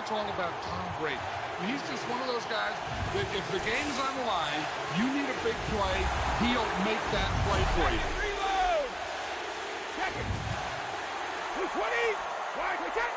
it's all about Tom Brady. He's just one of those guys that if the game's on the line, you need a big play, he'll make that play for you. Reload! Check it! 220! Wide protect!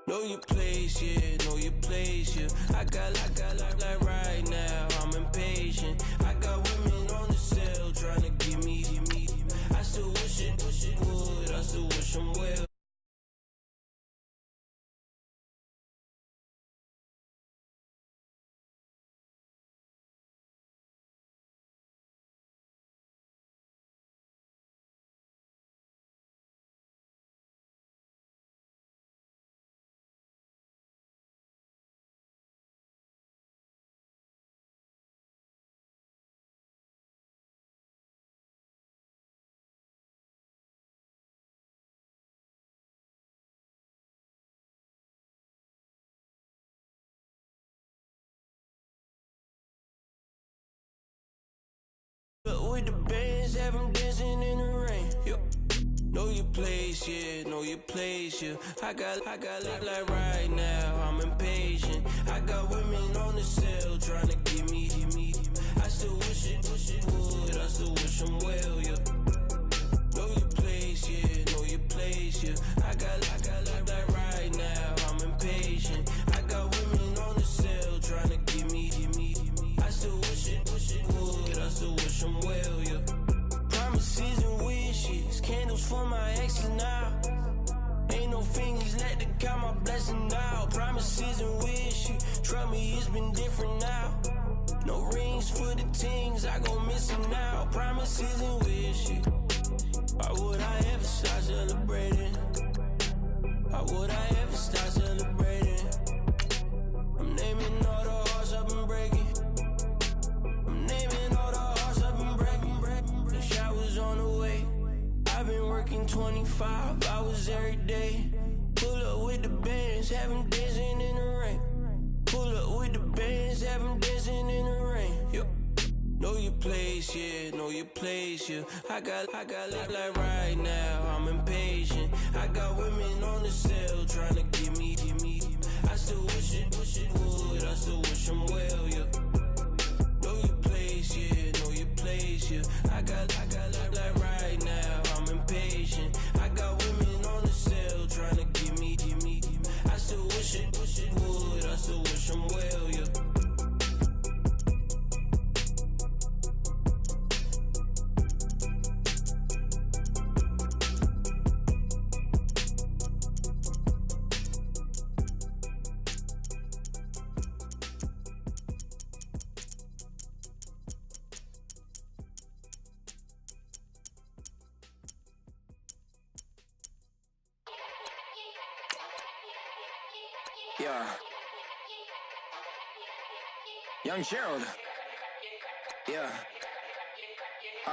Know your place, yeah, know your place, yeah. I got like right now, I'm impatient. I got women on the cell trying to give me. I still wish it would, I still wish them well. With the bands, have them dancing in the rain. Yo. Know your place, yeah, know your place, yeah. I got like right now, I'm impatient. I got women on the cell trying to give me. I still wish it would, I still wish them well, yeah. Know your place, yeah, know your place, yeah. I got like right now, I'm impatient. I got women on the cell trying to give me. I still wish it would, I still wish them well, yeah. Promises and wishes, candles for my exes now. Ain't no fingers, let the count my blessing now. Promises and wishes, trust me, it's been different now. No rings for the things, I gon' miss them now. Promises and wishes, why would I ever start celebrating? Why would I ever start celebrating? I'm naming all the hearts I've been breaking. I'm naming all the hearts I've been breaking. The showers on the way. I've been working 25 hours every day. Pull up with the bands, have them dancing in the rain. Pull up with the bands, have them dancing in the rain. Yo. Know your place, yeah, know your place, yeah. I got like right now, I'm impatient. I got women on the cell trying to give me. I still wish it would, I still wish them well, yeah. Know your place, yeah, know your place, yeah. I got like right now, I'm impatient. I got women on the cell trying to give me. I still wish it would, I still wish them well, yeah. Yeah. Young Gerald. Yeah. Die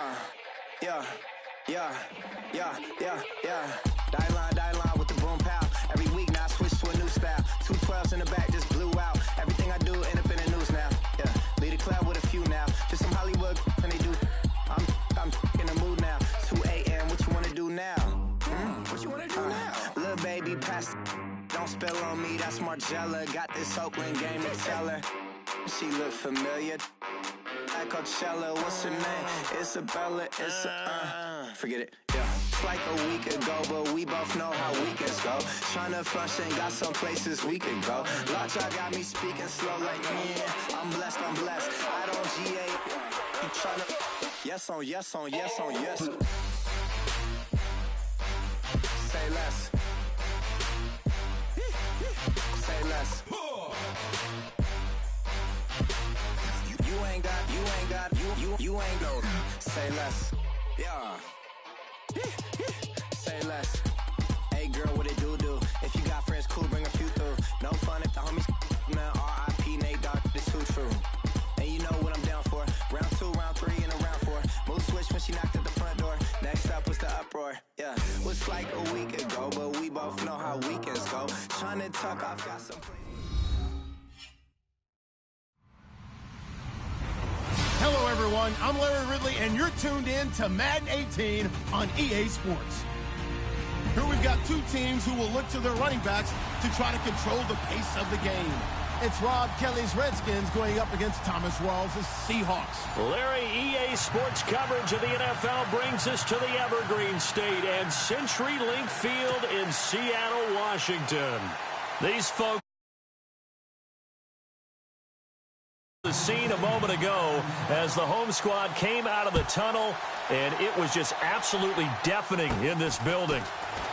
line with the boom pow. Every week now I switch to a new style. 2 12s in the back just blew out. Everything I do end up in the news now. Yeah, lead a club with a few now. Just some Hollywood and they do. I'm in the mood now. 2 a.m. What you wanna do now? What you wanna do now? Little baby, pass. Don't spill on me. That's Margella. Got this Oakland game to tell her. She look familiar. Like Coachella, what's her name? Isabella, forget it, yeah. It's like a week ago, but we both know how weekends go. Tryna function, got some places we could go. Lot y'all got me speaking slow like, yeah, I'm blessed. I don't GA, you tryna, yes on yes. Say less. Say less. You ain't no. Say less. Yeah. Say less. Hey girl, what it do? If you got friends, cool, bring a few through. No fun if the homies, man. R.I.P. Nate Dogg, this too true. And you know what I'm down for. Round 2, round 3, and a round 4. Mood switch when she knocked at the front door. Next up was the uproar. Yeah, was like a week ago, but we both know how weekends go. Tryna talk, I've got some. Hello, everyone. I'm Larry Ridley, and you're tuned in to Madden 18 on EA Sports. Here we've got 2 teams who will look to their running backs to try to control the pace of the game. It's Rob Kelly's Redskins going up against Thomas Rawls' Seahawks. Larry, EA Sports coverage of the NFL brings us to the Evergreen State and CenturyLink Field in Seattle, Washington. These folks the scene a moment ago as the home squad came out of the tunnel, and it was just absolutely deafening in this building.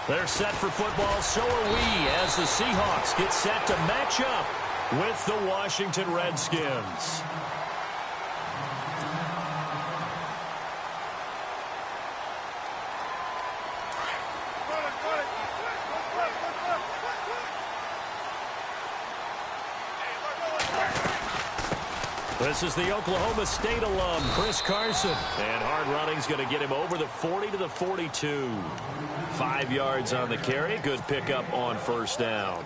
They're set for football, so are we, as the Seahawks get set to match up with the Washington Redskins. This is the Oklahoma State alum, Chris Carson. And hard running's going to get him over the 40 to the 42. 5 yards on the carry. Good pickup on first down.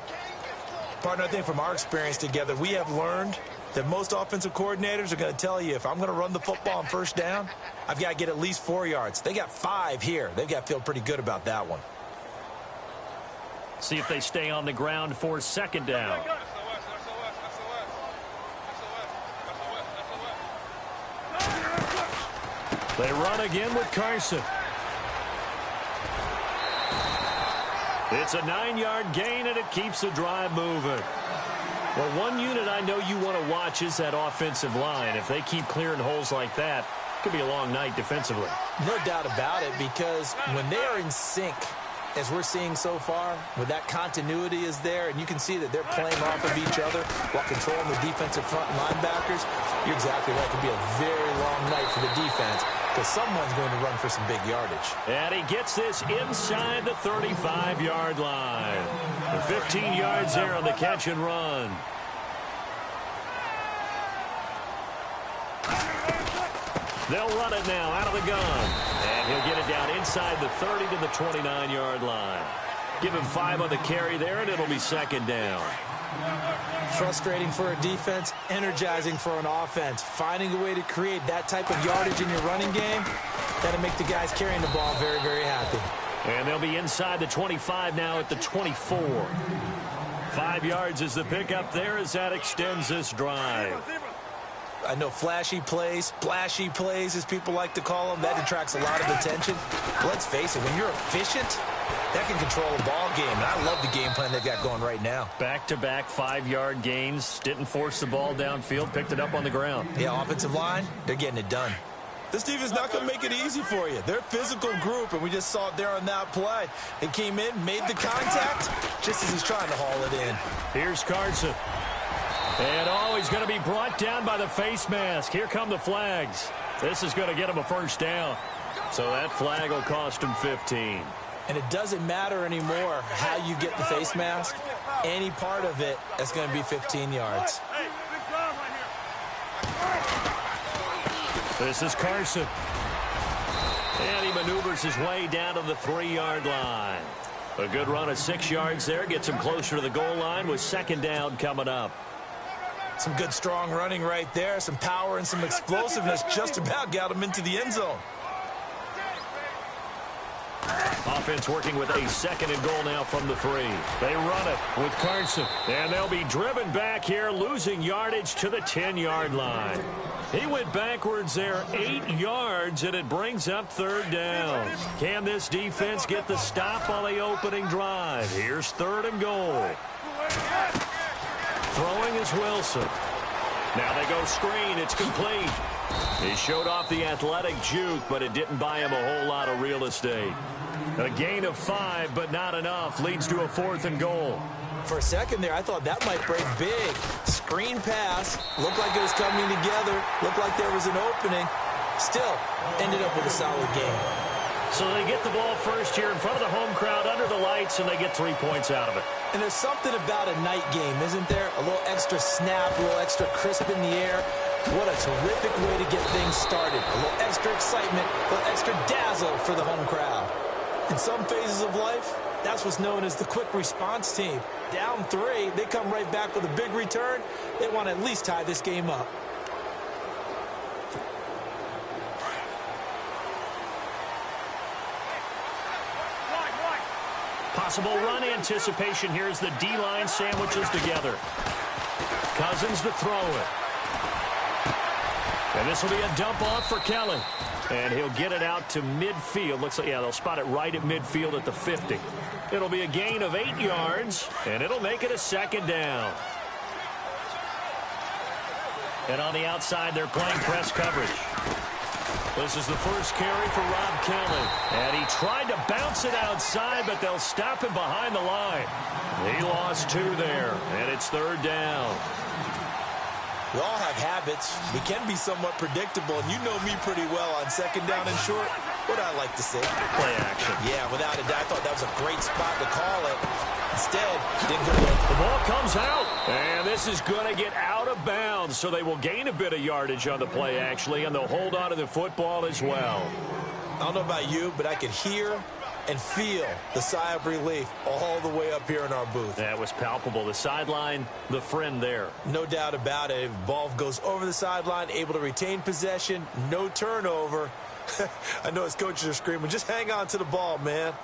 Partner, I think from our experience together, we have learned that most offensive coordinators are going to tell you, if I'm going to run the football on first down, I've got to get at least 4 yards. They got 5 here. They've got to feel pretty good about that one. See if they stay on the ground for second down. They run again with Carson. It's a 9-yard gain, and it keeps the drive moving. Well, one unit I know you want to watch is that offensive line. If they keep clearing holes like that, it could be a long night defensively. No doubt about it, because when they are in sync, as we're seeing so far, when that continuity is there, and you can see that they're playing off of each other while controlling the defensive front linebackers, you're exactly right. It could be a very long night for the defense, because someone's going to run for some big yardage. And he gets this inside the 35-yard line. The 15 yards there on the catch and run. They'll run it now out of the gun. And he'll get it down inside the 30 to the 29-yard line. Give him 5 on the carry there, and it'll be second down. Frustrating for a defense, energizing for an offense. Finding a way to create that type of yardage in your running game, that'll make the guys carrying the ball very, very happy. And they'll be inside the 25 now at the 24. 5 yards is the pickup there as that extends this drive. I know flashy plays, splashy plays, as people like to call them, that attracts a lot of attention. But let's face it, when you're efficient, that can control a ball game. And I love the game plan they've got going right now. Back-to-back 5-yard gains. Didn't force the ball downfield. Picked it up on the ground. Yeah, offensive line, they're getting it done. This defense is not going to make it easy for you. They're a physical group, and we just saw it there on that play. They came in, made the contact, just as he's trying to haul it in. Here's Carson. And he's going to be brought down by the face mask. Here come the flags. This is going to get him a first down. So that flag will cost him 15. And it doesn't matter anymore how you get the face mask. Any part of it is going to be 15 yards. This is Carson. And he maneuvers his way down to the 3-yard line. A good run of 6 yards there. Gets him closer to the goal line with second down coming up. Some good, strong running right there. Some power and some explosiveness just about got him into the end zone. Offense working with a second and goal now from the 3. They run it with Carson. And they'll be driven back here, losing yardage to the 10-yard line. He went backwards there 8 yards, and it brings up third down. Can this defense get the stop on the opening drive? Here's third and goal. Throwing is Wilson. Now they go screen. It's complete. He showed off the athletic juke, but it didn't buy him a whole lot of real estate. A gain of 5, but not enough. Leads to a 4th and goal. For a second there, I thought that might break big. Screen pass. Looked like it was coming together. Looked like there was an opening. Still, ended up with a solid game. So they get the ball first here in front of the home crowd under the lights, and they get 3 points out of it. And there's something about a night game, isn't there? A little extra snap, a little extra crisp in the air. What a terrific way to get things started. A little extra excitement, a little extra dazzle for the home crowd. In some phases of life, that's what's known as the quick response team. Down 3, they come right back with a big return. They want to at least tie this game up. Possible run anticipation here as the D-line sandwiches together. Cousins to throw it. And this will be a dump off for Kelly. And he'll get it out to midfield. Looks like, yeah, they'll spot it right at midfield at the 50. It'll be a gain of 8 yards, and it'll make it a second down. And on the outside, they're playing press coverage. This is the first carry for Rob Kelly. And he tried to bounce it outside, but they'll stop him behind the line. He lost 2 there, and it's third down. We all have habits. We can be somewhat predictable, and you know me pretty well on second down and short. What I like to say? Play action. Yeah, without a doubt. I thought that was a great spot to call it. Instead, didn't go good. The ball comes out, and this is going to get out of bounds, so they will gain a bit of yardage on the play, actually, and they'll hold on to the football as well. I don't know about you, but I could hear and feel the sigh of relief all the way up here in our booth. That was palpable. The sideline, the friend there. No doubt about it. If ball goes over the sideline, able to retain possession, no turnover. I know his coaches are screaming, just hang on to the ball, man.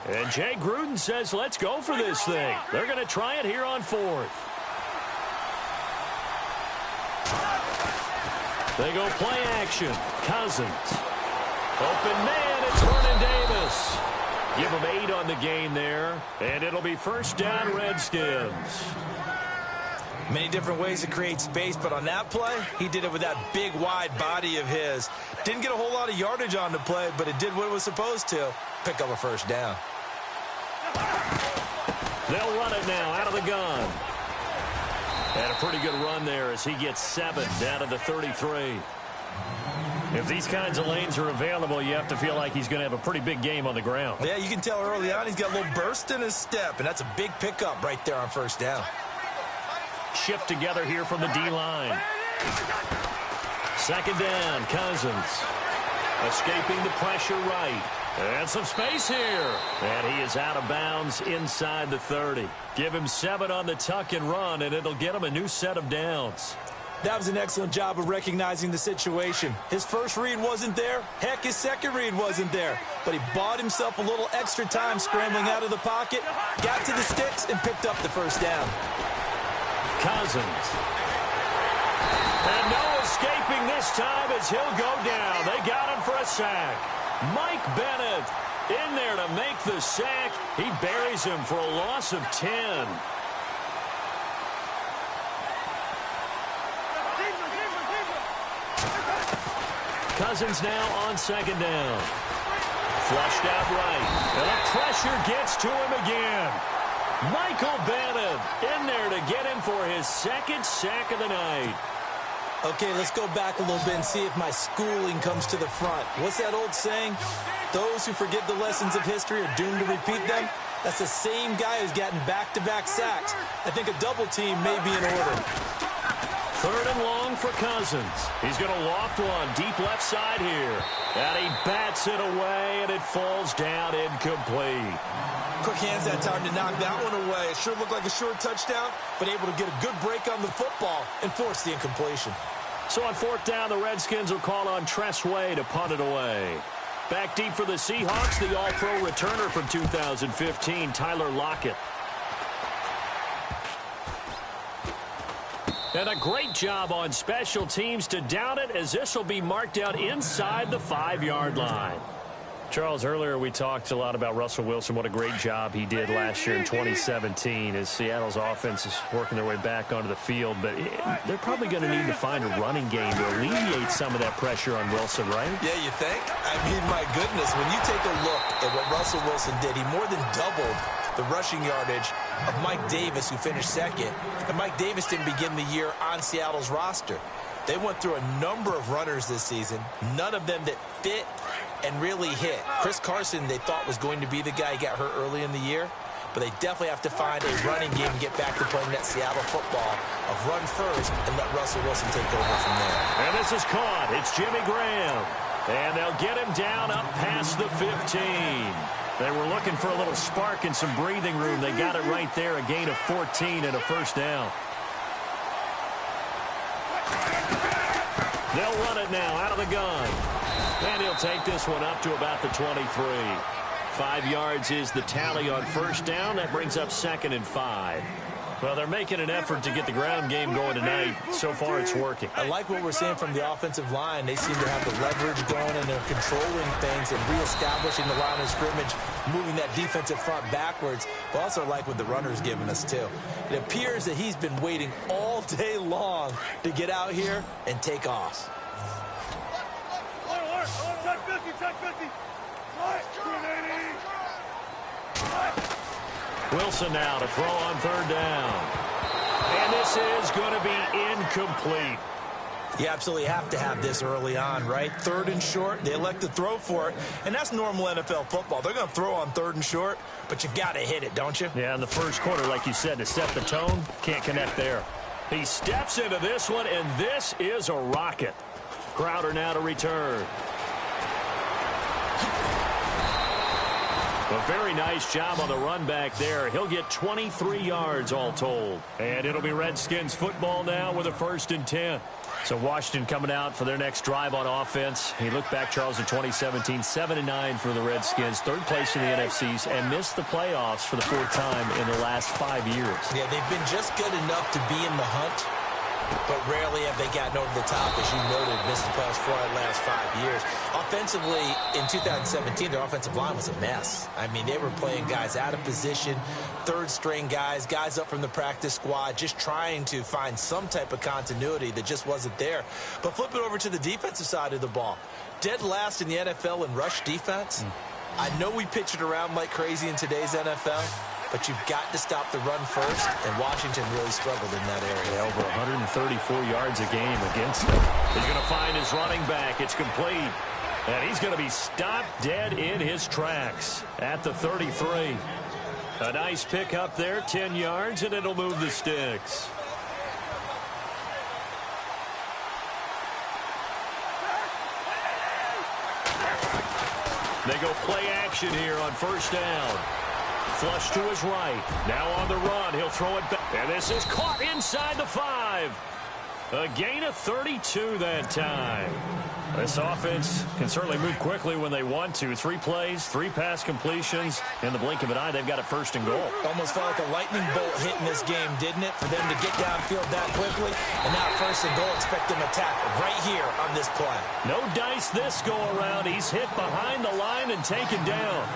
And Jay Gruden says, let's go for this thing. They're going to try it here on 4th. They go play action. Cousins. Open man, it's Vernon Davis. Give him 8 on the gain there, and it'll be first down Redskins. Many different ways to create space, but on that play, he did it with that big, wide body of his. Didn't get a whole lot of yardage on the play, but it did what it was supposed to. Pick up a first down. They'll run it now out of the gun. And a pretty good run there as he gets 7 down to the 33. If these kinds of lanes are available, you have to feel like he's going to have a pretty big game on the ground. Yeah, you can tell early on he's got a little burst in his step, and that's a big pickup right there on first down. Shift together here from the D-line. Second down, Cousins. Escaping the pressure right. And some space here. And he is out of bounds inside the 30. Give him 7 on the tuck and run, and it'll get him a new set of downs. That was an excellent job of recognizing the situation. His first read wasn't there. Heck, his second read wasn't there. But he bought himself a little extra time scrambling out of the pocket, got to the sticks, and picked up the first down. Cousins. And no escaping this time as he'll go down. They got him for a sack. Mike Bennett in there to make the sack. He buries him for a loss of 10. Cousins now on second down. Flushed out right. And the pressure gets to him again. Michael Bennett in there to get him for his second sack of the night. Okay, let's go back a little bit and see if my schooling comes to the front. What's that old saying? Those who forget the lessons of history are doomed to repeat them. That's the same guy who's gotten back-to-back sacks. I think a double team may be in order. Third and long for Cousins. He's going to loft one deep left side here. And he bats it away, and it falls down incomplete. Quick hands that time to knock that one away. It sure looked like a short touchdown, but able to get a good break on the football and force the incompletion. So on fourth down, the Redskins will call on Tress Way to punt it away. Back deep for the Seahawks, the All-Pro returner from 2015, Tyler Lockett. And a great job on special teams to down it, as this will be marked out inside the 5-yard line. Charles, earlier we talked a lot about Russell Wilson, what a great job he did last year in 2017 as Seattle's offense is working their way back onto the field. But they're probably going to need to find a running game to alleviate some of that pressure on Wilson, right? Yeah, you think? I mean, my goodness, when you take a look at what Russell Wilson did, he more than doubled the rushing yardage of Mike Davis, who finished second. And Mike Davis didn't begin the year on Seattle's roster. They went through a number of runners this season, none of them that fit and really hit. Chris Carson, they thought, was going to be the guy. He got hurt early in the year. But they definitely have to find a running game and get back to playing that Seattle football of run first and let Russell Wilson take over from there. And this is caught. It's Jimmy Graham. And they'll get him down up past the 15. They were looking for a little spark and some breathing room. They got it right there, a gain of 14 and a first down. They'll run it now out of the gun. And he'll take this one up to about the 23. 5 yards is the tally on first down. That brings up 2nd and 5. Well, they're making an effort to get the ground game going tonight. So far, it's working. I like what we're seeing from the offensive line. They seem to have the leverage going, and they're controlling things and reestablishing the line of scrimmage, moving that defensive front backwards. But also like what the runner's giving us, too. It appears that he's been waiting all day long to get out here and take off. Wilson now to throw on third down. And this is going to be incomplete. You absolutely have to have this early on, right? 3rd and short, they elect to throw for it, and that's normal NFL football. They're going to throw on 3rd and short, but you've got to hit it, don't you? Yeah, in the first quarter, like you said, to set the tone, can't connect there. He steps into this one, and this is a rocket. Crowder now to return. A very nice job on the run back there. He'll get 23 yards all told. And it'll be Redskins football now with a 1st and 10. So Washington coming out for their next drive on offense. He looked back, Charles, in 2017, 7-9 for the Redskins, 3rd place in the NFCs, and missed the playoffs for the 4th time in the last 5 years. Yeah, they've been just good enough to be in the hunt, but rarely have they gotten over the top. As you noted, missed the playoffs 4 out of the last 5 years. Offensively, in 2017, their offensive line was a mess. I mean, they were playing guys out of position, 3rd-string guys up from the practice squad, just trying to find some type of continuity that just wasn't there. But flip it over to the defensive side of the ball. Dead last in the NFL in rush defense. I know we pitch it around like crazy in today's NFL, but you've got to stop the run first, and Washington really struggled in that area. Yeah, over 134 yards a game against them. He's going to find his running back. It's complete. And he's going to be stopped dead in his tracks at the 33. A nice pick up there, 10 yards, and it'll move the sticks. They go play action here on first down. Flush to his right. Now on the run. He'll throw it back. And this is caught inside the 5. A gain of 32 that time. This offense can certainly move quickly when they want to. 3 plays, 3 pass completions. In the blink of an eye, they've got it 1st and goal. Almost felt like a lightning bolt hitting this game, didn't it? For them to get downfield that quickly. And now 1st and goal, expect them to tackle right here on this play. No dice this go around. He's hit behind the line and taken down.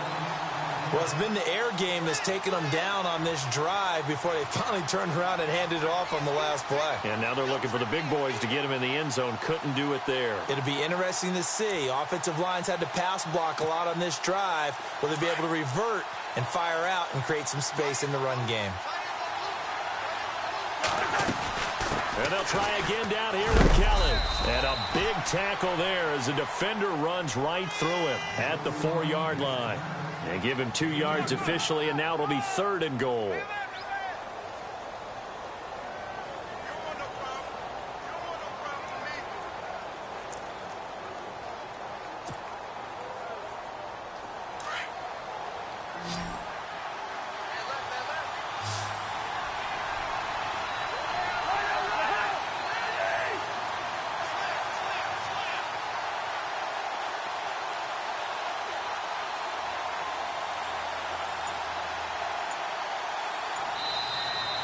Well, it's been the air game that's taken them down on this drive before they finally turned around and handed it off on the last play. And now they're looking for the big boys to get him in the end zone. Couldn't do it there. It'll be interesting to see. Offensive lines had to pass block a lot on this drive. Will they be able to revert and fire out and create some space in the run game? And they'll try again down here with Kelly. And a big tackle there as the defender runs right through him at the 4-yard line. They give him 2 yards officially, and now it'll be 3rd and goal.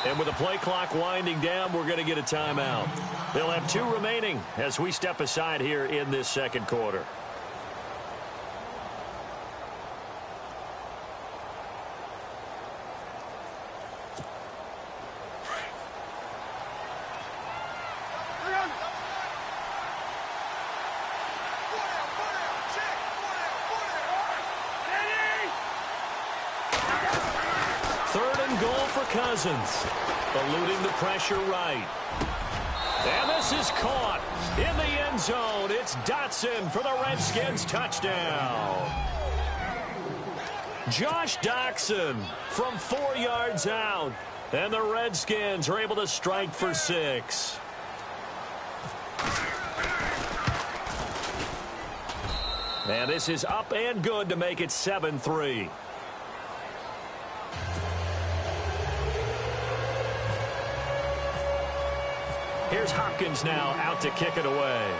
And with the play clock winding down, we're going to get a timeout. They'll have 2 remaining as we step aside here in this second quarter. Cousins, eluding the pressure right. And this is caught in the end zone. It's Dotson for the Redskins touchdown. Josh Doctson from 4 yards out. And the Redskins are able to strike for 6. And this is up and good to make it 7-3. Here's Hopkins now out to kick it away.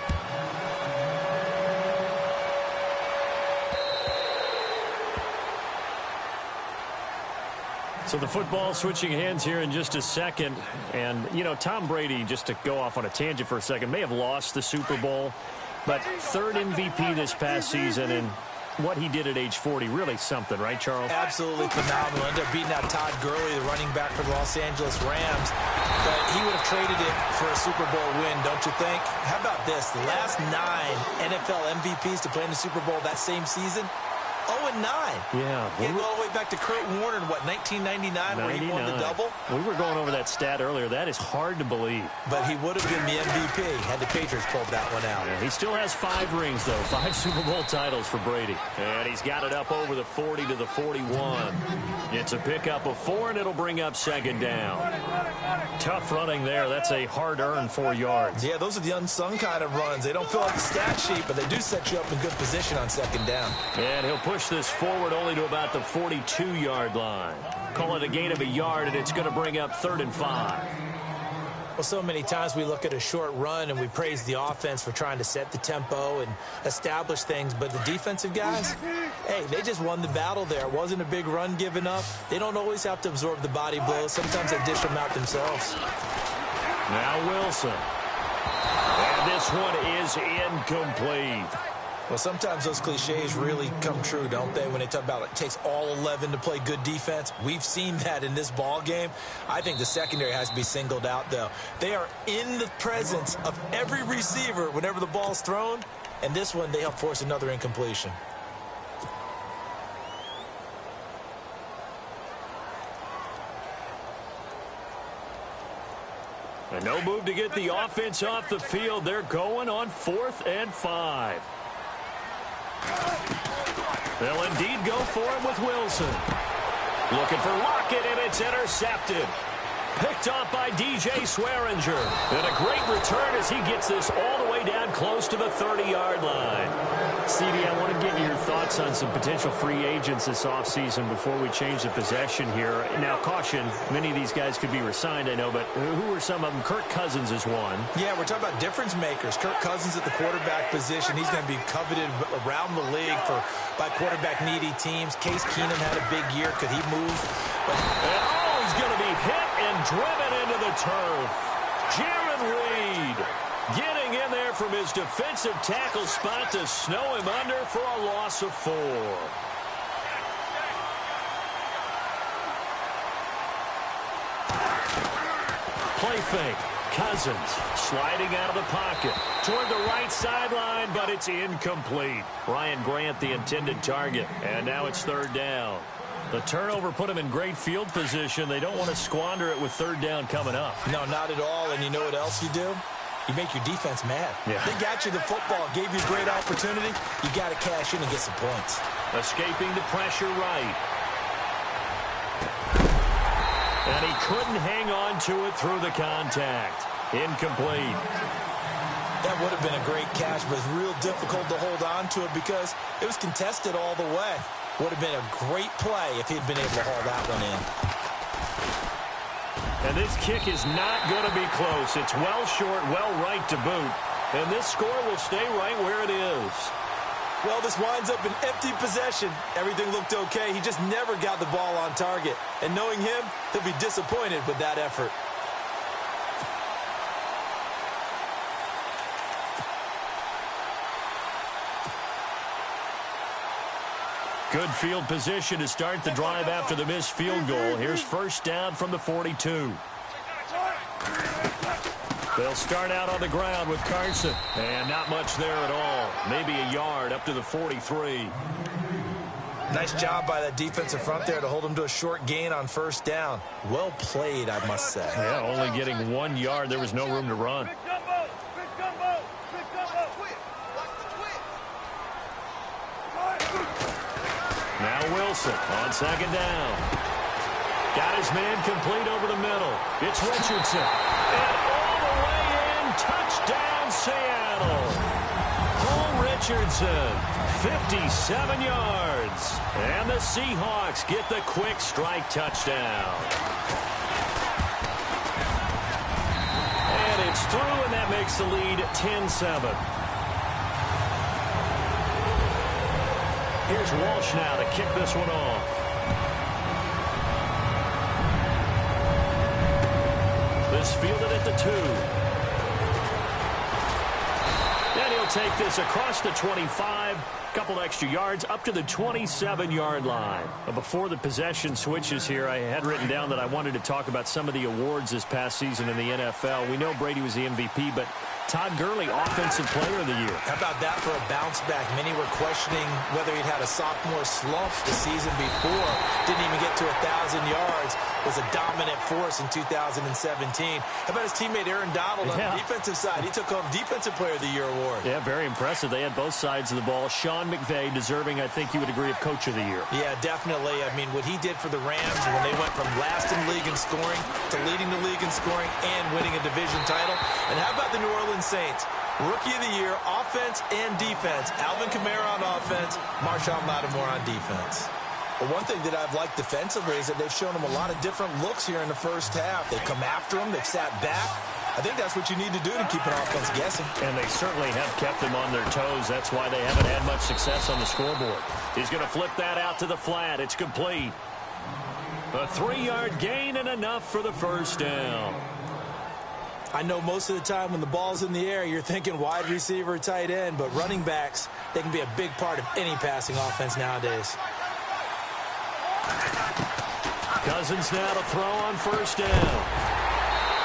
So the football switching hands here in just a second. And, you know, Tom Brady, just to go off on a tangent for a second, may have lost the Super Bowl. But 3rd MVP this past season, and what he did at age 40, really something, right, Charles? Absolutely phenomenal. Ended up beating out Todd Gurley, the running back for the Los Angeles Rams. But he would have traded it for a Super Bowl win, don't you think? How about this? The last 9 NFL MVPs to play in the Super Bowl that same season, 0-9. Yeah. You go all the way back to Kurt Warner in, what, 1999, where he won the double? We were going over that stat earlier. That is hard to believe. But he would have been the MVP had the Patriots pulled that one out. Yeah, he still has 5 rings, though. 5 Super Bowl titles for Brady. And he's got it up over the 40 to the 41. It's a pickup of 4, and it'll bring up 2nd down. Tough running there. That's a hard-earned 4 yards. Yeah, those are the unsung kind of runs. They don't feel like the stat sheet, but they do set you up in good position on 2nd down. And he'll push this forward only to about the 42-yard line. Call it a gain of a yard, and it's going to bring up 3rd and 5. Well, so many times we look at a short run and we praise the offense for trying to set the tempo and establish things, but the defensive guys, hey, they just won the battle there. It wasn't a big run given up. They don't always have to absorb the body blows. Sometimes they dish them out themselves. Now Wilson. And this one is incomplete. Well, sometimes those cliches really come true, don't they, when they talk about it takes all 11 to play good defense. We've seen that in this ball game. I think the secondary has to be singled out, though. They are in the presence of every receiver whenever the ball's thrown, and this one they help force another incompletion. And no move to get the offense off the field. They're going on 4th and 5. They'll indeed go for it with Wilson. Looking for Lockett, and it's intercepted. Picked off by DJ Swearinger. And a great return as he gets this all the way down close to the 30-yard line. CD, I want to get your thoughts on some potential free agents this offseason before we change the possession here. Now, caution, many of these guys could be re-signed, I know, but who are some of them? Kirk Cousins is one. Yeah, we're talking about difference makers. Kirk Cousins at the quarterback position. He's going to be coveted around the league by quarterback-needy teams. Case Keenum had a big year. Could he move? He's going to be hit and driven into the turf. Jaron Reed getting in there from his defensive tackle spot to snow him under for a loss of 4. Play fake. Cousins sliding out of the pocket toward the right sideline, but it's incomplete. Ryan Grant, the intended target, and now it's 3rd down. The turnover put them in great field position. They don't want to squander it with 3rd down coming up. No, not at all. And you know what else you do? You make your defense mad. Yeah. They got you the football, gave you a great opportunity. You got to cash in and get some points. Escaping the pressure right. And he couldn't hang on to it through the contact. Incomplete. That would have been a great catch, but it's real difficult to hold on to it because it was contested all the way. Would have been a great play if he'd been able to haul that one in. And this kick is not going to be close. It's well short, well right to boot. And this score will stay right where it is. Well, this winds up an empty possession. Everything looked okay. He just never got the ball on target. And knowing him, he'll be disappointed with that effort. Good field position to start the drive after the missed field goal. Here's first down from the 42. They'll start out on the ground with Carson. And not much there at all. Maybe a yard up to the 43. Nice job by that defensive front there to hold him to a short gain on first down. Well played, I must say. Yeah, only getting 1 yard. There was no room to run. Now Wilson on second down. Got his man complete over the middle. It's Richardson. And all the way in, touchdown Seattle. Cole Richardson, 57 yards. And the Seahawks get the quick strike touchdown. And it's through, and that makes the lead 10-7. Here's Walsh now to kick this one off. This fielded at the 2. And he'll take this across the 25. Couple extra yards up to the 27-yard line. Before the possession switches here, I had written down that I wanted to talk about some of the awards this past season in the NFL. We know Brady was the MVP, but Todd Gurley, Offensive Player of the Year. How about that for a bounce back? Many were questioning whether he'd had a sophomore slump the season before. Didn't even get to 1,000 yards. Was a dominant force in 2017. How about his teammate Aaron Donald on the defensive side? He took home Defensive Player of the Year award. Yeah, very impressive. They had both sides of the ball. Sean McVay deserving, I think you would agree, of Coach of the Year. Yeah, definitely. I mean, what he did for the Rams when they went from last in the league in scoring to leading the league in scoring and winning a division title. And how about the New Orleans Saints? Rookie of the Year, offense and defense. Alvin Kamara on offense, Marshawn Lattimore on defense. Well, one thing that I've liked defensively is that they've shown him a lot of different looks here in the first half. They come after him. They've sat back. I think that's what you need to do to keep an offense guessing. And they certainly have kept them on their toes. That's why they haven't had much success on the scoreboard. He's going to flip that out to the flat. It's complete. A 3-yard gain and enough for the first down. I know most of the time when the ball's in the air, you're thinking wide receiver, tight end, but running backs, they can be a big part of any passing offense nowadays. Cousins now to throw on first down.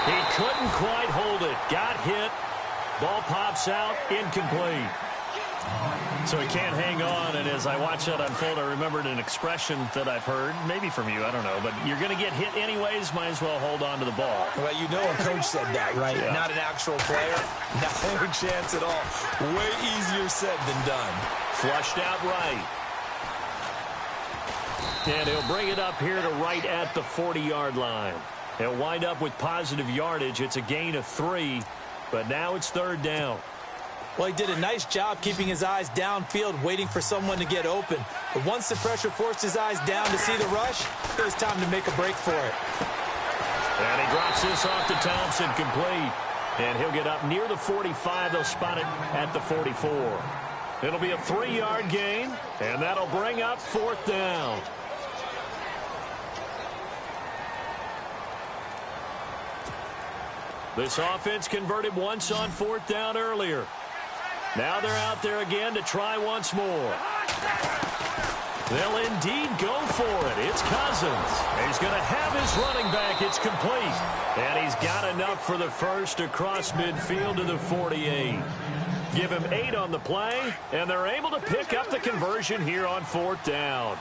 He couldn't quite hold it. Got hit. Ball pops out. Incomplete. So he can't hang on, and as I watch that unfold, I remembered an expression that I've heard, maybe from you, I don't know, but you're going to get hit anyways, might as well hold on to the ball. Well, you know a coach said that, right? Yeah. Not an actual player. No chance at all. Way easier said than done. Flushed out right. And he'll bring it up here to right at the 40-yard line. He'll wind up with positive yardage. It's a gain of 3, but now it's third down. Well, he did a nice job keeping his eyes downfield, waiting for someone to get open. But once the pressure forced his eyes down to see the rush, it was time to make a break for it. And he drops this off to Thompson, complete. And he'll get up near the 45. They'll spot it at the 44. It'll be a 3-yard gain, and that'll bring up fourth down. This offense converted once on fourth down earlier. Now they're out there again to try once more. They'll indeed go for it. It's Cousins. He's going to have his running back. It's complete. And he's got enough for the first across midfield to the 48. Give him 8 on the play, and they're able to pick up the conversion here on fourth down.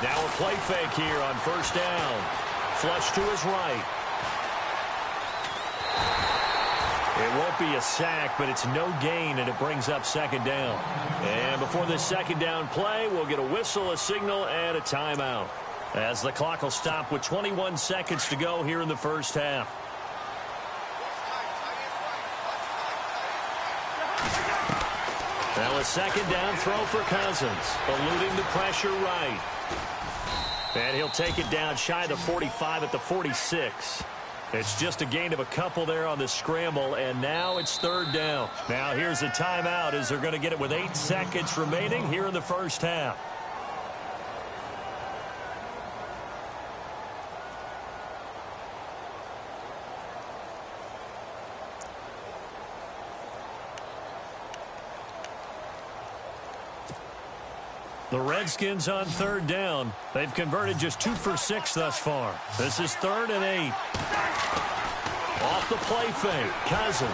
Now a play fake here on first down. Flush to his right. It won't be a sack, but it's no gain, and it brings up second down. And before this second down play, we'll get a whistle, a signal, and a timeout, as the clock will stop with 21 seconds to go here in the first half. Now a second down throw for Cousins, eluding the pressure right. And he'll take it down shy of the 45 at the 46. It's just a gain of a couple there on the scramble, and now it's third down. Now here's a timeout as they're going to get it with 8 seconds remaining here in the first half. The Redskins on third down. They've converted just 2 for 6 thus far. This is 3rd and 8. Off the play fake. Cousins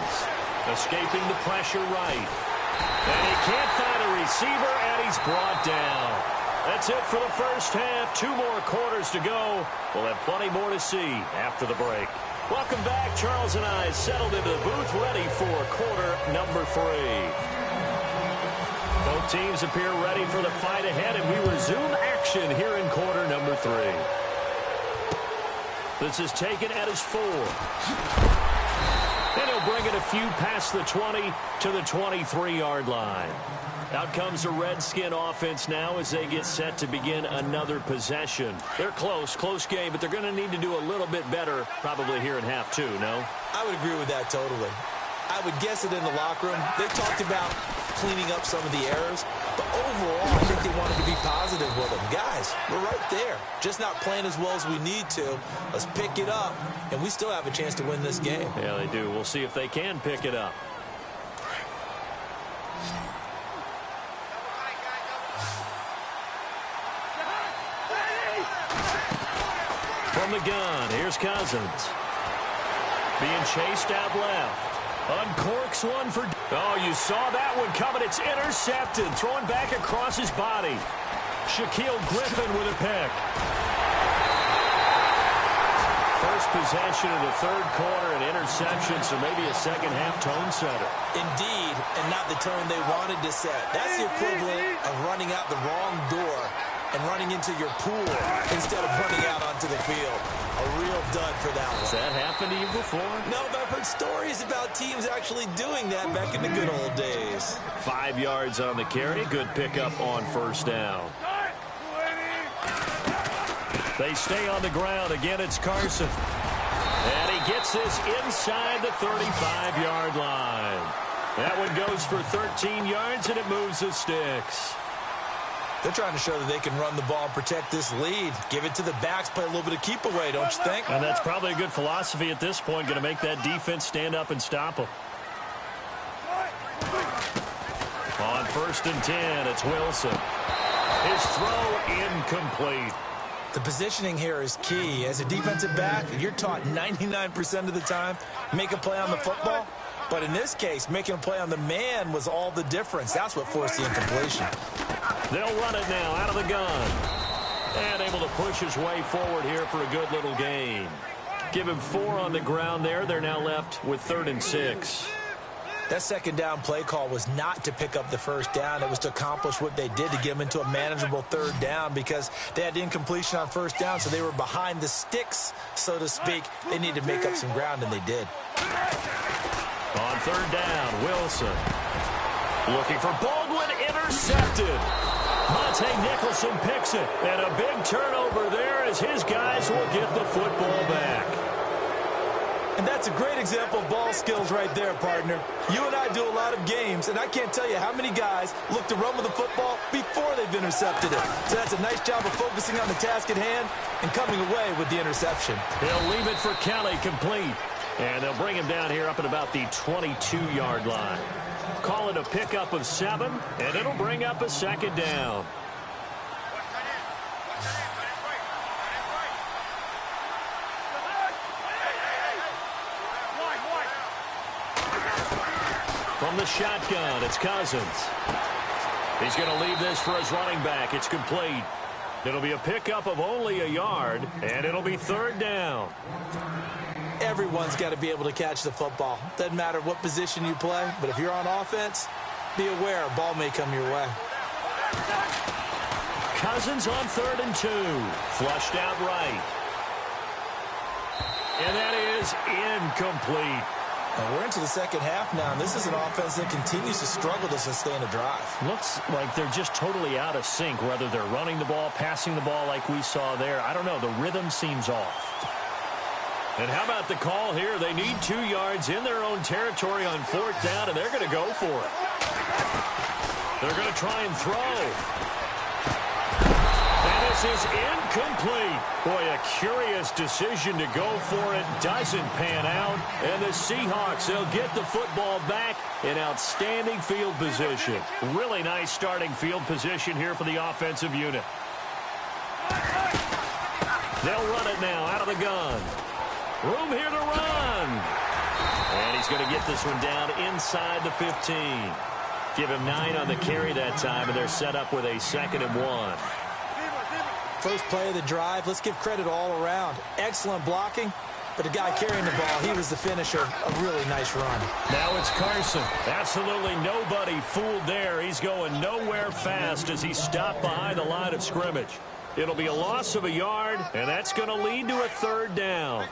escaping the pressure right. And he can't find a receiver, and he's brought down. That's it for the first half. 2 more quarters to go. We'll have plenty more to see after the break. Welcome back. Charles and I settled into the booth ready for quarter number 3. Both teams appear ready for the fight ahead, and we resume action here in quarter number 3. This is taken at his 4. And he'll bring it a few past the 20 to the 23-yard line. Out comes the Redskin offense now as they get set to begin another possession. They're close game, but they're going to need to do a little bit better probably here in half 2, no? I would agree with that totally. I would guess it in the locker room. They talked about cleaning up some of the errors, but overall, I think they wanted to be positive with them. Guys, we're right there. Just not playing as well as we need to. Let's pick it up, and we still have a chance to win this game. Yeah, they do. We'll see if they can pick it up. From the gun, here's Cousins. Being chased out left. Uncorks one for... Oh, you saw that one coming. It's intercepted. Throwing back across his body. Shaquille Griffin with a pick. First possession of the third quarter, an interception, so maybe a second-half tone setter. Indeed, and not the tone they wanted to set. That's the equivalent of running out the wrong door and running into your pool instead of running out onto the field. A real dud for that one. Has that happened to you before? No, but I've heard stories about teams actually doing that back in the good old days. 5 yards on the carry. Good pickup on first down. They stay on the ground. Again, it's Carson. And he gets this inside the 35-yard line. That one goes for 13 yards, and it moves the sticks. They're trying to show that they can run the ball and protect this lead. Give it to the backs, play a little bit of keep away, don't you think? And that's probably a good philosophy at this point, going to make that defense stand up and stop them. On 1st and 10, it's Wilson. His throw incomplete. The positioning here is key. As a defensive back, you're taught 99% of the time, make a play on the football. But in this case, making a play on the man was all the difference. That's what forced the incompletion. They'll run it now out of the gun. And able to push his way forward here for a good little gain. Give him 4 on the ground there. They're now left with 3rd and 6. That second down play call was not to pick up the first down. It was to accomplish what they did to get them into a manageable 3rd down because they had incompletion on first down, so they were behind the sticks, so to speak. They needed to make up some ground, and they did. On 3rd down, Wilson. Looking for Baldwin, intercepted. Monte Nicholson picks it, and a big turnover there as his guys will get the football back. And that's a great example of ball skills right there, partner. You and I do a lot of games, and I can't tell you how many guys look to run with the football before they've intercepted it. So that's a nice job of focusing on the task at hand and coming away with the interception. He'll leave it for Kelly, complete. And they'll bring him down here up at about the 22-yard line. Call it a pickup of 7, and it'll bring up a second down. From the shotgun, it's Cousins. He's going to leave this for his running back. It's complete. It'll be a pickup of only a yard, and it'll be 3rd down. Everyone's got to be able to catch the football. Doesn't matter what position you play, but if you're on offense, be aware a ball may come your way. Cousins on 3rd and 2. Flushed out right. And that is incomplete. And we're into the second half now, and this is an offense that continues to struggle to sustain a drive. Looks like they're just totally out of sync, whether they're running the ball, passing the ball like we saw there. I don't know. The rhythm seems off. And how about the call here? They need 2 yards in their own territory on 4th down, and they're going to go for it. They're going to try and throw. And this is incomplete. Boy, a curious decision to go for it. Doesn't pan out. And the Seahawks, they'll get the football back in outstanding field position. Really nice starting field position here for the offensive unit. They'll run it now out of the gun. Room here to run. And he's going to get this one down inside the 15. Give him 9 on the carry that time, and they're set up with a 2nd and 1. First play of the drive, let's give credit all around. Excellent blocking, but the guy carrying the ball, he was the finisher. A really nice run. Now it's Carson. Absolutely nobody fooled there. He's going nowhere fast as he stopped behind the line of scrimmage. It'll be a loss of a yard, and that's going to lead to a 3rd down.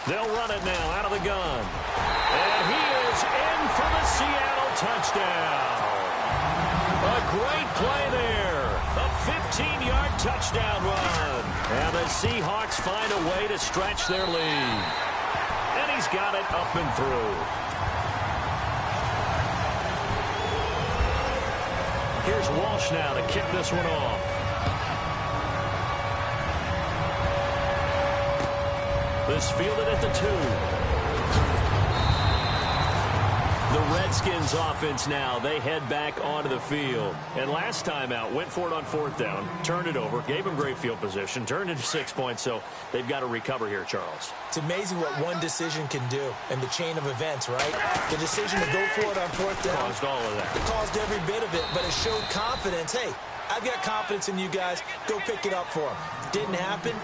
They'll run it now out of the gun. And he is in for the Seattle touchdown. A great play there. A 15-yard touchdown run. And the Seahawks find a way to stretch their lead. And he's got it up and through. Here's Walsh now to kick this one off. This fielded at the 2. The Redskins offense now, they head back onto the field. And last time out, went for it on 4th down, turned it over, gave them great field position, turned it to 6 points, so they've got to recover here, Charles. It's amazing what one decision can do in the chain of events, right? The decision to go for it on 4th down. Caused all of that. It caused every bit of it, but it showed confidence. Hey, I've got confidence in you guys. Go pick it up for them. Didn't happen.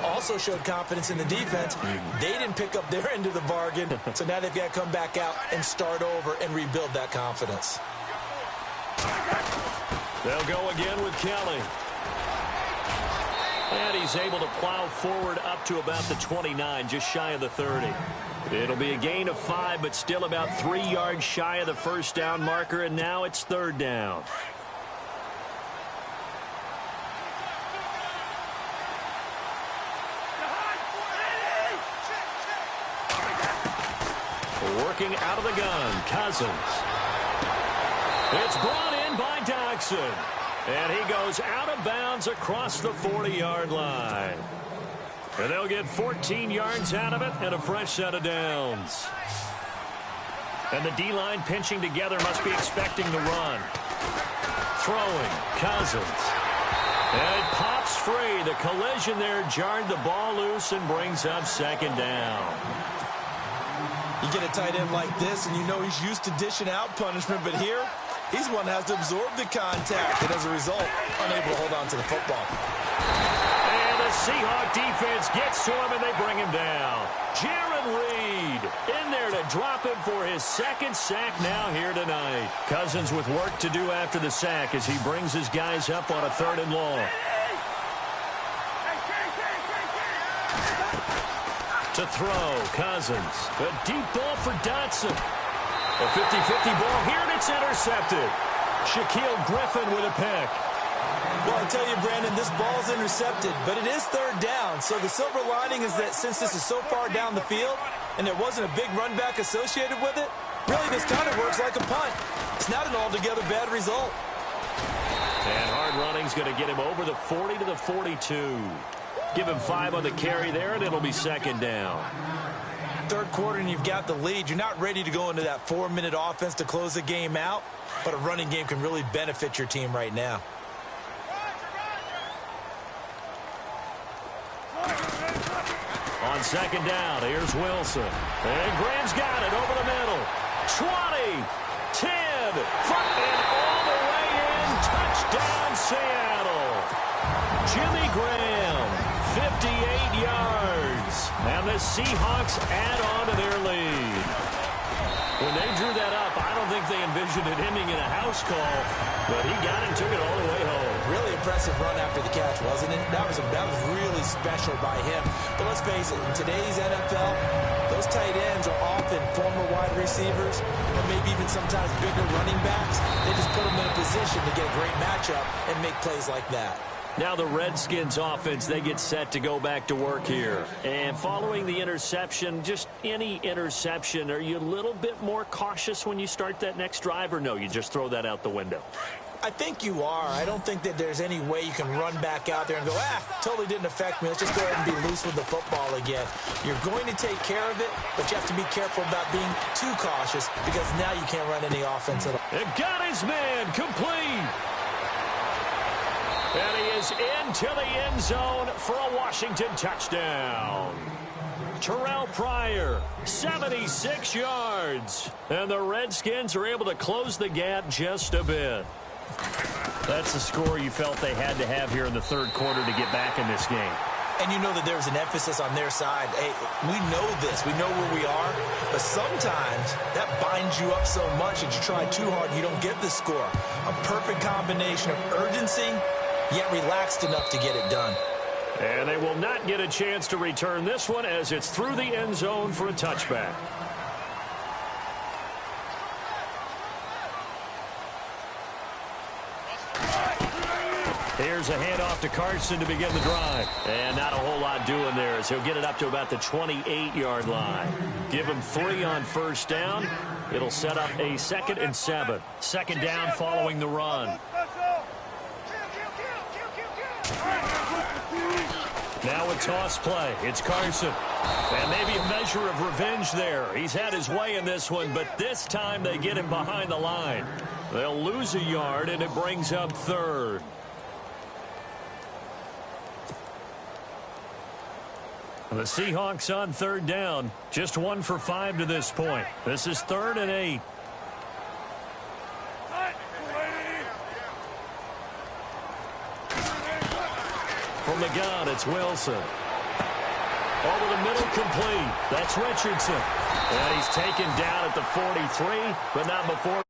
Also showed confidence in the defense. They didn't pick up their end of the bargain, so now they've got to come back out and start over and rebuild that confidence. They'll go again with Kelly. And he's able to plow forward up to about the 29, just shy of the 30. It'll be a gain of 5, but still about 3 yards shy of the 1st down marker, and now it's 3rd down. Working out of the gun, Cousins. It's brought in by Doxson. And he goes out of bounds across the 40-yard line. And they'll get 14 yards out of it and a fresh set of downs. And the D-line pinching together must be expecting the run. Throwing, Cousins. And it pops free. The collision there jarred the ball loose and brings up 2nd down. You get a tight end like this, and you know he's used to dishing out punishment, but here, he's one that has to absorb the contact, and as a result, unable to hold on to the football. And the Seahawk defense gets to him, and they bring him down. Jaron Reed in there to drop him for his 2nd sack now here tonight. Cousins with work to do after the sack as he brings his guys up on a 3rd and long. To throw, Cousins. A deep ball for Dotson. A 50-50 ball here, and it's intercepted. Shaquille Griffin with a pick. Well, I tell you, Brandon, this ball's intercepted, but it is 3rd down. So the silver lining is that since this is so far down the field and there wasn't a big run back associated with it, really this kind of works like a punt. It's not an altogether bad result. And hard running's going to get him over the 40 to the 42. Give him 5 on the carry there, and it'll be 2nd down. 3rd quarter, and you've got the lead. You're not ready to go into that 4-minute offense to close the game out, but a running game can really benefit your team right now. On 2nd down, here's Wilson. And Graham's got it over the middle. 20, 10, and all the way in. Touchdown, Seattle. Jimmy Graham. 58 yards. And the Seahawks add on to their lead. When they drew that up, I don't think they envisioned it ending in a house call, but he got it and took it all the way home. Really impressive run after the catch, wasn't it? That was really special by him. But let's face it, in today's NFL, those tight ends are often former wide receivers or maybe even sometimes bigger running backs. They just put them in a position to get a great matchup and make plays like that. Now the Redskins offense, they get set to go back to work here. And following the interception, just any interception, are you a little bit more cautious when you start that next drive, or no, you just throw that out the window? I think you are. I don't think that there's any way you can run back out there and go, totally didn't affect me. Let's just go ahead and be loose with the football again. You're going to take care of it, but you have to be careful about being too cautious because now you can't run any offense at all. And got his man complete. And he is into the end zone for a Washington touchdown. Terrell Pryor, 76 yards. And the Redskins are able to close the gap just a bit. That's the score you felt they had to have here in the third quarter to get back in this game. And you know that there was an emphasis on their side. Hey, we know this. We know where we are. But sometimes that binds you up so much that you try too hard and you don't get the score. A perfect combination of urgency, yet relaxed enough to get it done. And they will not get a chance to return this one as it's through the end zone for a touchback. Here's a handoff to Carson to begin the drive. And not a whole lot doing there as he'll get it up to about the 28-yard line. Give him 3 on first down. It'll set up a 2nd and 7. Second down following the run. Now a toss play. It's Carson. And maybe a measure of revenge there. He's had his way in this one, but this time they get him behind the line. They'll lose a yard, and it brings up 3rd. The Seahawks on 3rd down. Just 1 for 5 to this point. This is 3rd and 8. From the gun, it's Wilson. Over the middle, complete. That's Richardson. And he's taken down at the 43, but not before.